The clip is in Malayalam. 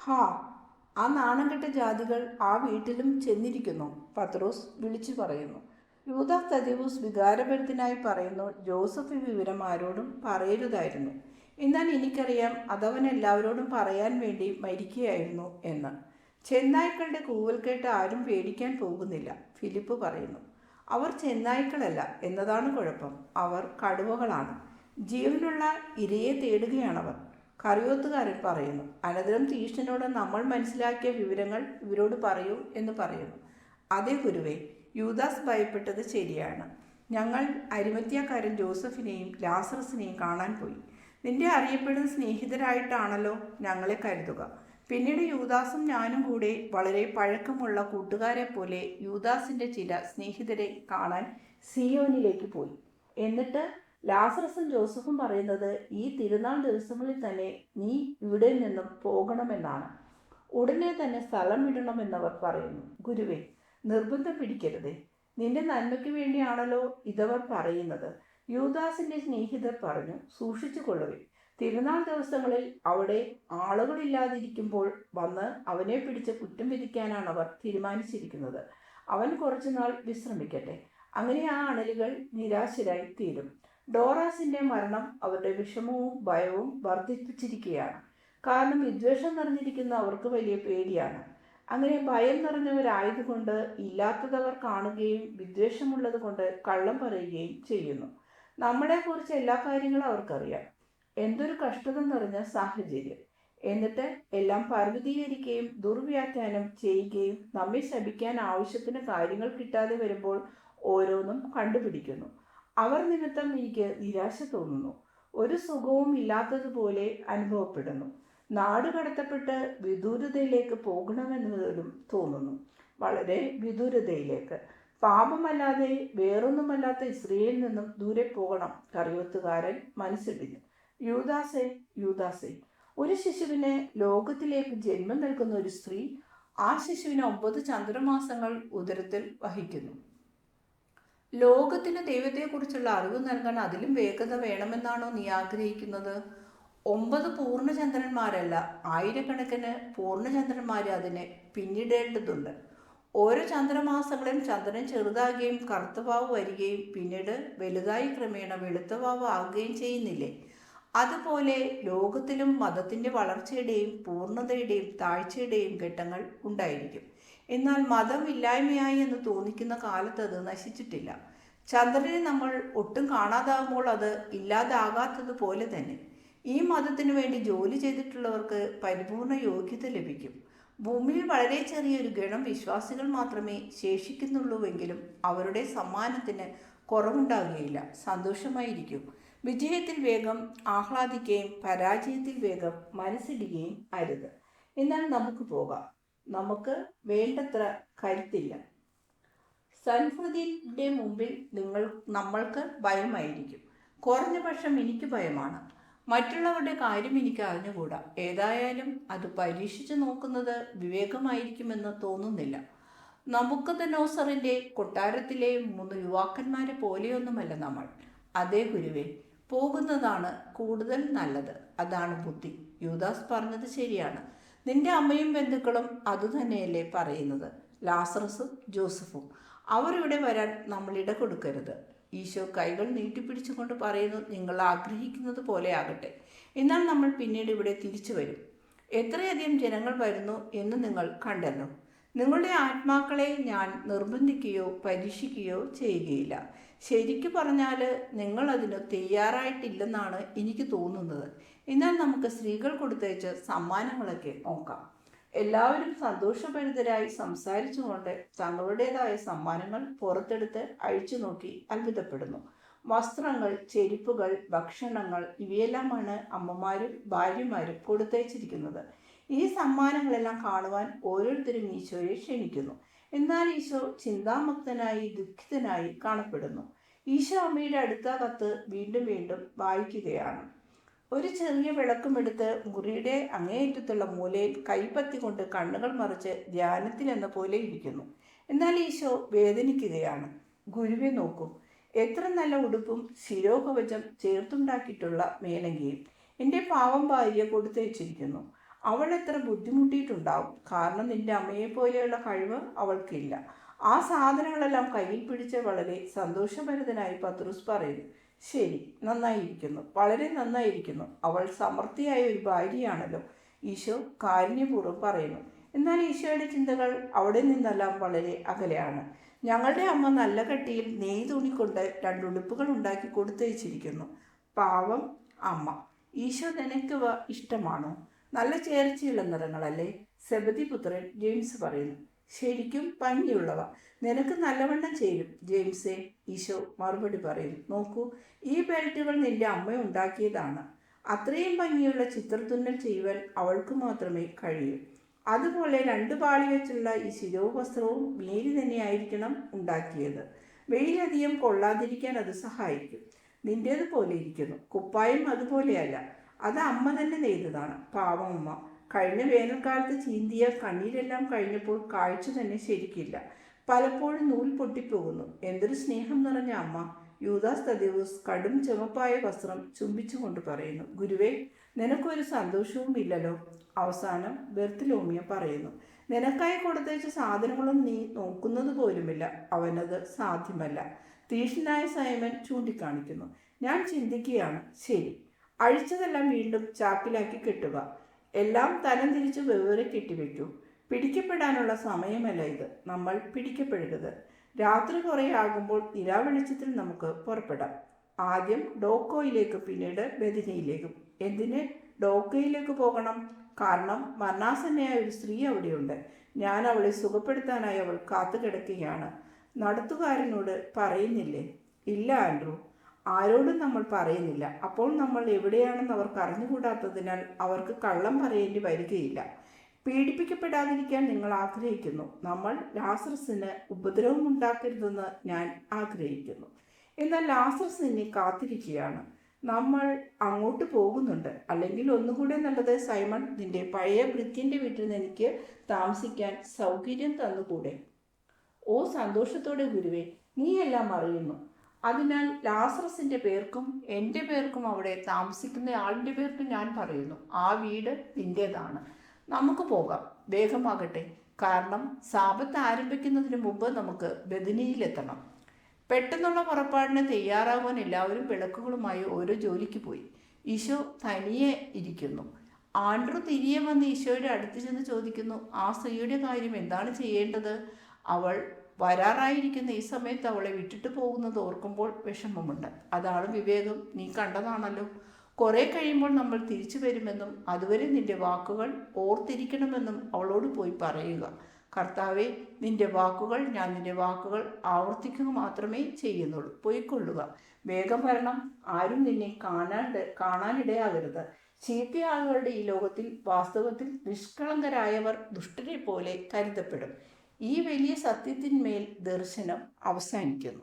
ഹാ, ആ നാണംകെട്ട ജാതികൾ ആ വീട്ടിലും ചെന്നിരിക്കുന്നു, പത്രോസ് വിളിച്ചു പറയുന്നു. യൂദാസ് തദേവൂസ് വികാരഭരിതനായി പറയുന്നു, ജോസഫ് ഈ വിവരം ആരോടും പറയരുതായിരുന്നു. എന്നാൽ എനിക്കറിയാം, അതവൻ എല്ലാവരോടും പറയാൻ വേണ്ടി മരിക്കുകയായിരുന്നു എന്ന്. ചെന്നായ്ക്കളുടെ കൂവൽ കേട്ട് ആരും പേടിക്കാൻ പോകുന്നില്ല, ഫിലിപ്പ് പറയുന്നു. അവർ ചെന്നായ്ക്കളല്ല എന്നതാണ് കുഴപ്പം, അവർ കടുവകളാണ്. ജീവനുള്ള ഇരയെ തേടുകയാണവർ. കറിയോത്തുകാരൻ പറയുന്നു. അനന്തരം തീഷ്ണനോട് നമ്മൾ മനസ്സിലാക്കിയ വിവരങ്ങൾ ഇവരോട് പറയൂ എന്ന് പറയുന്നു. അതേ ഗുരുവേ, യൂദാസ് ഭയപ്പെട്ടത് ശരിയാണ്. ഞങ്ങൾ അരിമത്യാക്കാരൻ ജോസഫിനെയും ലാസറസിനെയും കാണാൻ പോയി. നിന്റെ അറിയപ്പെടുന്ന സ്നേഹിതരായിട്ടാണല്ലോ ഞങ്ങളെ കരുതുക. പിന്നീട് യൂദാസും ഞാനും കൂടെ വളരെ പഴക്കമുള്ള കൂട്ടുകാരെ പോലെ യൂദാസിൻ്റെ ചില സ്നേഹിതരെ കാണാൻ സിയോനിലേക്ക് പോയി. എന്നിട്ട് ലാസറസും ജോസഫും പറയുന്നത് ഈ തിരുനാൾ ദിവസങ്ങളിൽ തന്നെ നീ ഇവിടെ നിന്നും പോകണമെന്നാണ്. ഉടനെ തന്നെ സ്ഥലം വിടണമെന്നവർ പറയുന്നു. ഗുരുവേ, നിർബന്ധം പിടിക്കരുതേ. നിന്റെ നന്മയ്ക്ക് വേണ്ടിയാണല്ലോ ഇതവർ പറയുന്നത്. യൂദാസിന്റെ സ്നേഹിതർ പറഞ്ഞു, സൂക്ഷിച്ചു കൊള്ളുവേ. തിരുനാൾ ദിവസങ്ങളിൽ അവിടെ ആളുകളില്ലാതിരിക്കുമ്പോൾ വന്ന് അവനെ പിടിച്ച് കുറ്റം വിധിക്കാനാണ് അവർ തീരുമാനിച്ചിരിക്കുന്നത്. അവൻ കുറച്ചുനാൾ വിശ്രമിക്കട്ടെ. അങ്ങനെ ആ അണലുകൾ നിരാശരായി തീരും. ഡോറാസിന്റെ മരണം അവരുടെ വിഷമവും ഭയവും വർദ്ധിപ്പിച്ചിരിക്കുകയാണ്. കാരണം വിദ്വേഷം നിറഞ്ഞിരിക്കുന്ന അവർക്ക് വലിയ പേടിയാണ്. അങ്ങനെ ഭയം നിറഞ്ഞവരായതുകൊണ്ട് ഇല്ലാത്തതവർ കാണുകയും വിദ്വേഷമുള്ളത് കൊണ്ട് കള്ളം പറയുകയും ചെയ്യുന്നു. നമ്മളെക്കുറിച്ച് എല്ലാ കാര്യങ്ങളും അവർക്കറിയാം. എന്തൊരു കഷ്ടത നിറഞ്ഞ സാഹചര്യം. എന്നിട്ട് എല്ലാം പർവ്വതീകരിക്കുകയും ദുർവ്യാഖ്യാനം ചെയ്യുകയും നമ്മെ ശപിക്കാൻ ആവശ്യത്തിന് കാര്യങ്ങൾ കിട്ടാതെ വരുമ്പോൾ ഓരോന്നും കണ്ടുപിടിക്കുന്നു. അവർ നിമിത്തം എനിക്ക് നിരാശ തോന്നുന്നു. ഒരു സുഖവും ഇല്ലാത്തതുപോലെ അനുഭവപ്പെടുന്നു. നാട് കടത്തപ്പെട്ട് വിദൂരതയിലേക്ക് പോകണമെന്നതിലും തോന്നുന്നു. വളരെ വിദൂരതയിലേക്ക്. പാപമല്ലാതെ വേറൊന്നുമല്ലാത്ത ഇസ്രയേലിൽ നിന്നും ദൂരെ പോകണം. കറിവത്തുകാരൻ മനസ്സിടിഞ്ഞു. യൂദാസേ, യൂദാസേ, ഒരു ശിശുവിന് ലോകത്തിലേക്ക് ജന്മം നൽകുന്ന ഒരു സ്ത്രീ ആ ശിശുവിന് 9 ചന്ദ്രമാസങ്ങൾ ഉദരത്തിൽ വഹിക്കുന്നു. ലോകത്തിന് ദൈവത്തെക്കുറിച്ചുള്ള അറിവ് നൽകാൻ അതിലും വേഗത വേണമെന്നാണോ നീ ആഗ്രഹിക്കുന്നത്? 9 പൂർണ്ണചന്ദ്രന്മാരല്ല, ആയിരക്കണക്കിന് പൂർണ്ണചന്ദ്രന്മാർ അതിന് പിന്നിടേണ്ടതുണ്ട്. ഓരോ ചന്ദ്രമാസങ്ങളിലും ചന്ദ്രൻ ചെറുതാകുകയും കറുത്തവാവ് വരികയും പിന്നീട് വലുതായി ക്രമേണ വെളുത്തവാവ് ആകുകയും ചെയ്യുന്നില്ലേ? അതുപോലെ ലോകത്തിലും മതത്തിൻ്റെ വളർച്ചയുടെയും പൂർണ്ണതയുടെയും താഴ്ചയുടെയും ഘട്ടങ്ങൾ ഉണ്ടായിരിക്കും. എന്നാൽ മതം ഇല്ലായ്മയായി എന്ന് തോന്നിക്കുന്ന കാലത്ത് അത് നശിച്ചിട്ടില്ല. ചന്ദ്രനെ നമ്മൾ ഒട്ടും കാണാതാകുമ്പോൾ അത് ഇല്ലാതാകാത്തതുപോലെ തന്നെ ഈ മതത്തിനു വേണ്ടി ജോലി ചെയ്തിട്ടുള്ളവർക്ക് പരിപൂർണ യോഗ്യത ലഭിക്കും. ഭൂമിയിൽ വളരെ ചെറിയൊരു ഗണം വിശ്വാസികൾ മാത്രമേ ശേഷിക്കുന്നുള്ളൂവെങ്കിലും അവരുടെ സമ്മാനത്തിന് കുറവുണ്ടാകുകയില്ല. സന്തോഷമായിരിക്കും. വിജയത്തിൽ വേഗം ആഹ്ലാദിക്കുകയും പരാജയത്തിൽ വേഗം മനസ്സിടുകയും അരുത്. എന്നാൽ നമുക്ക് പോകാം. നമുക്ക് വേണ്ടത്ര കരുത്തില്ല. സൻഹദ്രീന്റെ മുമ്പിൽ നമ്മൾക്ക് ഭയമായിരിക്കും. കുറഞ്ഞ പക്ഷം എനിക്ക് ഭയമാണ്. മറ്റുള്ളവരുടെ കാര്യം എനിക്ക് അറിഞ്ഞുകൂടാ. ഏതായാലും അത് പരീക്ഷിച്ചു നോക്കുന്നത് വിവേകമായിരിക്കുമെന്ന് തോന്നുന്നില്ല. നബൂഖദ്നേസറിന്റെ കൊട്ടാരത്തിലെ 3 യുവാക്കന്മാരെ പോലെയൊന്നുമല്ല നമ്മൾ. അതേ ഗുരുവേ, പോകുന്നതാണ് കൂടുതൽ നല്ലത്. അതാണ് ബുദ്ധി. യൂദാസ് പറഞ്ഞത് ശരിയാണ്. നിന്റെ അമ്മയും ബന്ധുക്കളും അതുതന്നെയല്ലേ പറയുന്നത്? ലാസറസും ജോസഫും. അവർ ഇവിടെ വരാൻ നമ്മൾ ഇട കൊടുക്കരുത്. ഈശോ കൈകൾ നീട്ടിപ്പിടിച്ചുകൊണ്ട് പറയുന്നു, നിങ്ങൾ ആഗ്രഹിക്കുന്നത് പോലെ ആകട്ടെ. എന്നാൽ നമ്മൾ പിന്നീട് ഇവിടെ തിരിച്ചു വരും. എത്രയധികം ജനങ്ങൾ വരുന്നു എന്ന് നിങ്ങൾ കണ്ടല്ലോ. നിങ്ങളുടെ ആത്മാക്കളെ ഞാൻ നിർബന്ധിക്കുകയോ പരീക്ഷിക്കുകയോ ചെയ്യുകയില്ല. ശരിക്കു പറഞ്ഞാൽ നിങ്ങൾ അതിന് തയ്യാറായിട്ടില്ലെന്നാണ് എനിക്ക് തോന്നുന്നത്. എന്നാൽ നമുക്ക് സ്ത്രീകൾ കൊടുത്തയച്ച് സമ്മാനങ്ങളൊക്കെ നോക്കാം. എല്ലാവരും സന്തോഷഭരിതരായി സംസാരിച്ചുകൊണ്ട് തങ്ങളുടേതായ സമ്മാനങ്ങൾ പുറത്തെടുത്ത് അഴിച്ചു നോക്കി അത്ഭുതപ്പെടുന്നു. വസ്ത്രങ്ങൾ, ചെരുപ്പുകൾ, ഭക്ഷണങ്ങൾ ഇവയെല്ലാമാണ് അമ്മമാരും ഭാര്യമാരും കൊടുത്തയച്ചിരിക്കുന്നത്. ഈ സമ്മാനങ്ങളെല്ലാം കാണുവാൻ ഓരോരുത്തരും ഈശോയെ ക്ഷണിക്കുന്നു. എന്നാൽ ഈശോ ചിന്താമുക്തനായി ദുഃഖിതനായി കാണപ്പെടുന്നു. ഈശോ അമ്മയുടെ അടുത്ത കത്ത് വീണ്ടും വീണ്ടും വായിക്കുകയാണ്. ഒരു ചെറിയ വിളക്കുമെടുത്ത് മുറിയുടെ അങ്ങേയറ്റത്തുള്ള മൂലയിൽ കൈപ്പത്തി കൊണ്ട് കണ്ണുകൾ മറിച്ച് ധ്യാനത്തിൽ എന്ന പോലെ ഇരിക്കുന്നു. എന്നാൽ ഈശോ വേദനിക്കുകയാണ്. ഗുരുവെ നോക്കൂ, എത്ര നല്ല ഉടുപ്പും ശിരോകവചം ചേർത്തുണ്ടാക്കിയിട്ടുള്ള മേലങ്കിയും എൻ്റെ പാവം ഭാര്യ കൊടുത്തയച്ചിരിക്കുന്നു. അവൾ എത്ര ബുദ്ധിമുട്ടിയിട്ടുണ്ടാവും. കാരണം നിന്റെ അമ്മയെപ്പോലെയുള്ള കഴിവ് അവൾക്കില്ല. ആ സാധനങ്ങളെല്ലാം കയ്യിൽ പിടിച്ച് വളരെ സന്തോഷഭരിതനായി പത്രോസ് പറയുന്നു. ശരി, നന്നായിരിക്കുന്നു, വളരെ നന്നായിരിക്കുന്നു. അവൾ സമർത്ഥിയായ ഒരു ഭാര്യയാണല്ലോ, ഈശോ കാരുണ്യപൂർവ്വം പറയുന്നു. എന്നാൽ ഈശോയുടെ ചിന്തകൾ അവിടെ നിന്നെല്ലാം വളരെ അകലെയാണ്. ഞങ്ങളുടെ അമ്മ നല്ല കട്ടിയിൽ നെയ്യ് തുണിക്കൊണ്ട് 2 ഉടുപ്പുകൾ ഉണ്ടാക്കി കൊടുത്തയച്ചിരിക്കുന്നു. പാവം അമ്മ. ഈശോ നിനക്കിവ ഇഷ്ടമാണോ? നല്ല ചേർച്ചയുള്ള നിറങ്ങളല്ലേ? സെബദി പുത്രൻ ജെയിംസ് പറയുന്നു. ശരിക്കും ഭംഗിയുള്ളവ. നിനക്ക് നല്ലവണ്ണം ചേരും ജെയിംസേ, ഈശോ മറുപടി പറയും. നോക്കൂ, ഈ ബെൽറ്റുകൾ നിന്റെ അമ്മ ഉണ്ടാക്കിയതാണ്. അത്രയും ഭംഗിയുള്ള ചിത്രത്തുന്നൽ ചെയ്യുവാൻ അവൾക്ക് മാത്രമേ കഴിയൂ. അതുപോലെ 2 പാളി വെച്ചുള്ള ഈ ശിരോവസ്ത്രവും മേരി തന്നെയായിരിക്കണം ഉണ്ടാക്കിയത്. വെയിലധികം കൊള്ളാതിരിക്കാൻ അത് സഹായിക്കും. നിന്റേതുപോലെ ഇരിക്കുന്നു. കുപ്പായം അതുപോലെയല്ല, അത് അമ്മ തന്നെ നെയ്തതാണ്. പാവം അമ്മ. കഴിഞ്ഞ വേനൽക്കാലത്ത് ചീന്തിയ കണ്ണീരെല്ലാം കഴിഞ്ഞപ്പോൾ കാഴ്ച തന്നെ ശരിക്കില്ല. പലപ്പോഴും നൂൽ പൊട്ടിപ്പോകുന്നു. എന്തൊരു സ്നേഹം നിറഞ്ഞ അമ്മ. യൂദാസ് തദേവൂസ് കടും ചുമപ്പായ വസ്ത്രം ചുംബിച്ചുകൊണ്ട് പറയുന്നു. ഗുരുവേ, നിനക്കൊരു സന്തോഷവും ഇല്ലല്ലോ. അവസാനം ബെർത്തലോമിയ പറയുന്നു. നിനക്കായി കൊടുത്തയച്ച സാധനങ്ങളും നീ നോക്കുന്നത് പോലുമില്ല. അവനത് സാധ്യമല്ല. തീഷ്ണനായ സൈമൻ ചൂണ്ടിക്കാണിക്കുന്നു. ഞാൻ ചിന്തിക്കുകയാണ്. ശരി, അഴിച്ചതെല്ലാം വീണ്ടും ചാക്കിലാക്കി കെട്ടുക. എല്ലാം തരം തിരിച്ച് വെവ്വേറെ കെട്ടിവെക്കൂ. പിടിക്കപ്പെടാനുള്ള സമയമല്ല ഇത്. നമ്മൾ പിടിക്കപ്പെടരുത്. രാത്രി കുറേ ആകുമ്പോൾ നിലാവെളിച്ചത്തിൽ നമുക്ക് പുറപ്പെടാം. ആദ്യം ഡോക്കോയിലേക്ക്, പിന്നീട് ബെഥനിയിലേക്കും. എന്തിന് ഡോക്കോയിലേക്ക് പോകണം? കാരണം മരണാസന്നയായ ഒരു സ്ത്രീ അവിടെയുണ്ട്. ഞാൻ അവളെ സുഖപ്പെടുത്താനായി അവൾ കാത്തുകിടക്കുകയാണ്. നടത്തുകാരനോട് പറയുന്നില്ലേ? ഇല്ല ആൻഡ്രൂ, ആരോടും നമ്മൾ പറയുന്നില്ല. അപ്പോൾ നമ്മൾ എവിടെയാണെന്ന് അവർക്ക് അറിഞ്ഞുകൂടാത്തതിനാൽ അവർക്ക് കള്ളം പറയേണ്ടി വരികയില്ല. പീഡിപ്പിക്കപ്പെടാതിരിക്കാൻ നിങ്ങൾ ആഗ്രഹിക്കുന്നു. നമ്മൾ ലാസറസിന് ഉപദ്രവം ഉണ്ടാക്കരുതെന്ന് ഞാൻ ആഗ്രഹിക്കുന്നു. എന്നാൽ ലാസറസ് നിന്നെ കാത്തിരിക്കുകയാണ്. നമ്മൾ അങ്ങോട്ട് പോകുന്നുണ്ട്. അല്ലെങ്കിൽ ഒന്നുകൂടെ നല്ലത് സൈമൺ, നിന്റെ പഴയ ഭൃത്യൻ്റെ വീട്ടിൽ നിന്ന് എനിക്ക് താമസിക്കാൻ സൗകര്യം തന്നുകൂടെ? ഓ സന്തോഷത്തോടെ ഗുരുവേ, നീ എല്ലാം അറിയുന്നു. അതിനാൽ ലാസറസിൻ്റെ പേർക്കും എൻ്റെ പേർക്കും അവിടെ താമസിക്കുന്ന ആളിൻ്റെ പേർക്കും ഞാൻ പറയുന്നു, ആ വീട് നിൻ്റേതാണ്. നമുക്ക് പോകാം, വേഗമാകട്ടെ. കാരണം സാബത്ത് ആരംഭിക്കുന്നതിന് മുമ്പ് നമുക്ക് ബെഥനിയിലെത്തണം. പെട്ടെന്നുള്ള പുറപ്പാടിന് തയ്യാറാവാൻ എല്ലാവരും വിളക്കുകളുമായി ഓരോ ജോലിക്ക് പോയി. ഈശോ തനിയെ ഇരിക്കുന്നു. ആൻഡ്രൂ തിരികെ വന്ന് ഈശോയുടെ അടുത്ത് ചെന്ന് ചോദിക്കുന്നു, ആ സ്ത്രീയുടെ കാര്യം എന്താണ് ചെയ്യേണ്ടത്? അവൾ വരാറായിരിക്കുന്ന ഈ സമയത്ത് അവളെ വിട്ടിട്ട് പോകുന്നത് ഓർക്കുമ്പോൾ വിഷമമുണ്ട്. അതാണ് വിവേകം. നീ കണ്ടതാണല്ലോ. കുറെ കഴിയുമ്പോൾ നമ്മൾ തിരിച്ചു വരുമെന്നും അതുവരെ നിന്റെ വാക്കുകൾ ഓർത്തിരിക്കണമെന്നും അവളോട് പോയി പറയുക. കർത്താവെ, നിന്റെ വാക്കുകൾ, ഞാൻ നിന്റെ വാക്കുകൾ ആവർത്തിക്കുക മാത്രമേ ചെയ്യുന്നുള്ളൂ. പോയിക്കൊള്ളുക, വേഗം വരണം. ആരും നിന്നെ കാണാനിടയാകരുത്. ചീത്തയാളുകളുടെ ഈ ലോകത്തിൽ വാസ്തവത്തിൽ നിഷ്കളങ്കരായവർ ദുഷ്ടരെ പോലെ കരുതപ്പെടും. ഈ വലിയ സത്യത്തിന്മേൽ ദർശനം അവസാനിക്കുന്നു.